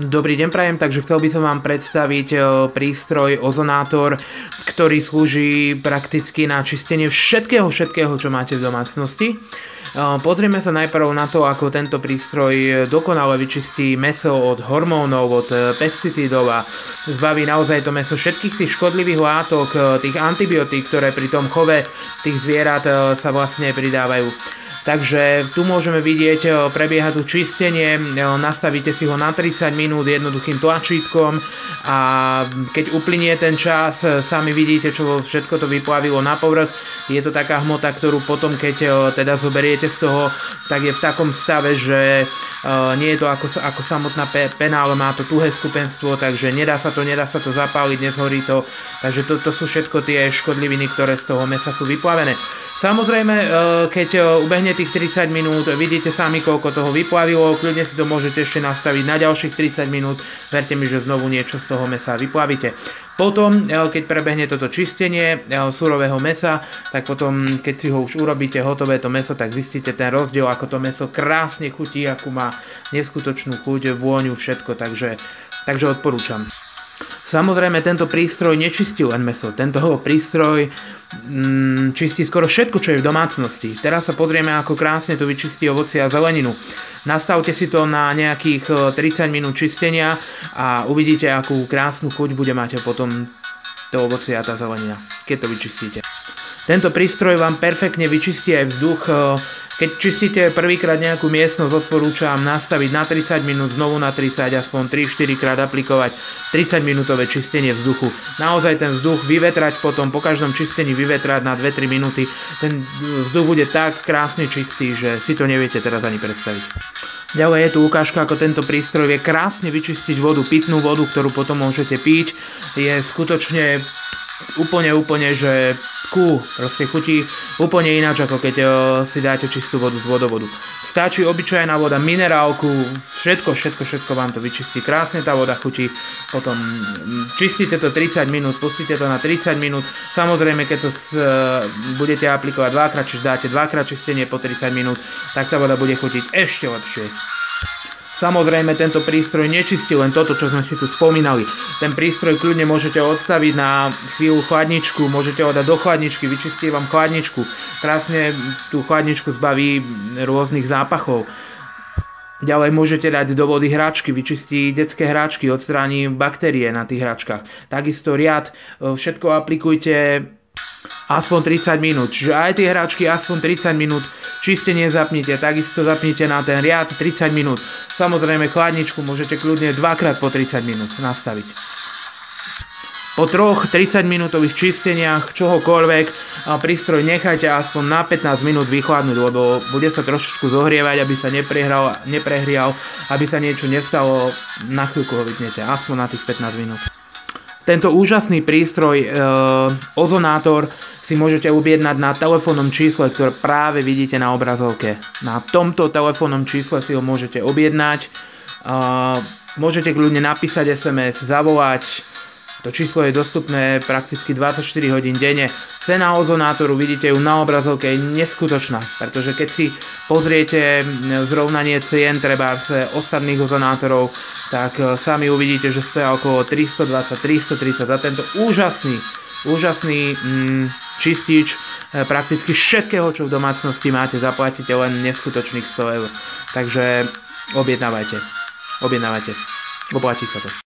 Dobrý deň prajem, takže chcel by som vám predstaviť prístroj Ozonátor, ktorý slúži prakticky na čistenie všetkého, čo máte v domácnosti. Pozrieme sa najprv na to, ako tento prístroj dokonale vyčistí mäso od hormónov, od pesticídov a zbaví naozaj to mäso všetkých tých škodlivých látok, tých antibiotík, ktoré pri tom chove tých zvierat sa vlastne pridávajú. Takže tu môžeme vidieť, prebieha tu čistenie, nastavíte si ho na 30 minút jednoduchým tlačítkom a keď uplynie ten čas, sami vidíte, čo všetko to vyplavilo na povrch. Je to taká hmota, ktorú potom, keď teda zoberiete z toho, tak je v takom stave, že nie je to ako samotná pena, ale má to tuhé skupenstvo, takže nedá sa to zapáliť, nezhorí to. Takže to sú všetko tie škodliviny, ktoré z toho mäsa sú vyplavené. Samozrejme, keď ubehne tých 30 minút, vidíte sami, koľko toho vyplavilo, kľudne si to môžete ešte nastaviť na ďalších 30 minút, verte mi, že znovu niečo z toho mäsa vyplavíte. Potom, keď prebehne toto čistenie surového mäsa, tak potom, keď si ho už urobíte hotové to mäso, tak zistíte ten rozdiel, ako to mäso krásne chutí, akú má neskutočnú chuť, vôňu, všetko, takže odporúčam. Samozrejme, tento prístroj nečistí len mäso, tento prístroj čistí skoro všetko, čo je v domácnosti. Teraz sa pozrieme, ako krásne to vyčistí ovocie a zeleninu. Nastavte si to na nejakých 30 minút čistenia a uvidíte, akú krásnu chuť bude mať potom to ovocie a tá zelenina, keď to vyčistíte. Tento prístroj vám perfektne vyčistí aj vzduch. Keď čistíte prvýkrát nejakú miestnosť, odporúčam nastaviť na 30 minút, znovu na 30, aspoň 3-4 krát aplikovať 30 minútové čistenie vzduchu. Naozaj ten vzduch vyvetrať potom, po každom čistení vyvetrať na 2-3 minúty. Ten vzduch bude tak krásne čistý, že si to neviete teraz ani predstaviť. Ďalej je tu ukážka, ako tento prístroj vie krásne vyčistiť vodu, pitnú vodu, ktorú potom môžete piť. Je skutočne úplne, že proste chutí úplne ináč, ako keď si dáte čistú vodu z vodovodu. Stačí obyčajná voda, minerálku, všetko vám to vyčistí. Krásne tá voda chutí. Potom čistíte to 30 minút, pustíte to na 30 minút. Samozrejme, keď to budete aplikovať dvakrát, čiže dáte dvakrát čistenie po 30 minút, tak tá voda bude chutiť ešte lepšie. Samozrejme, tento prístroj nečistí len toto, čo sme si tu spomínali. Ten prístroj kľudne môžete odstaviť na chvíľu chladničku, môžete ho dať do chladničky, vyčistí vám chladničku. Krásne tú chladničku zbaví rôznych zápachov. Ďalej môžete dať do vody hračky, vyčistí detské hračky, odstráni baktérie na tých hračkách. Takisto riad, všetko aplikujte aspoň 30 minút, čiže aj tie hračky aspoň 30 minút, čistenie zapnite, takisto zapnite na ten riad 30 minút. Samozrejme chladničku môžete kľudne dvakrát po 30 minút nastaviť. Po 3-30 minútových čisteniach čohokoľvek prístroj nechajte aspoň na 15 minút vychladnúť, lebo bude sa trošičku zohrievať, aby sa neprehrial, aby sa niečo nestalo, na chvíľku ho vypnete, aspoň na tých 15 minút. Tento úžasný prístroj Ozonátor si môžete objednať na telefónnom čísle, ktoré práve vidíte na obrazovke. Na tomto telefónnom čísle si ho môžete objednať. Môžete kľudne napísať SMS, zavolať. To číslo je dostupné prakticky 24 hodín denne. Cena Ozonátoru, vidíte ju na obrazovke, je neskutočná, pretože keď si pozriete zrovnanie cien treba z ostatných Ozonátorov, tak sami uvidíte, že stojí okolo 320-330 za tento úžasný čistič prakticky všetkého, čo v domácnosti máte, zaplatíte len neskutočných 100 eur. Takže objednávajte, oplatí sa to.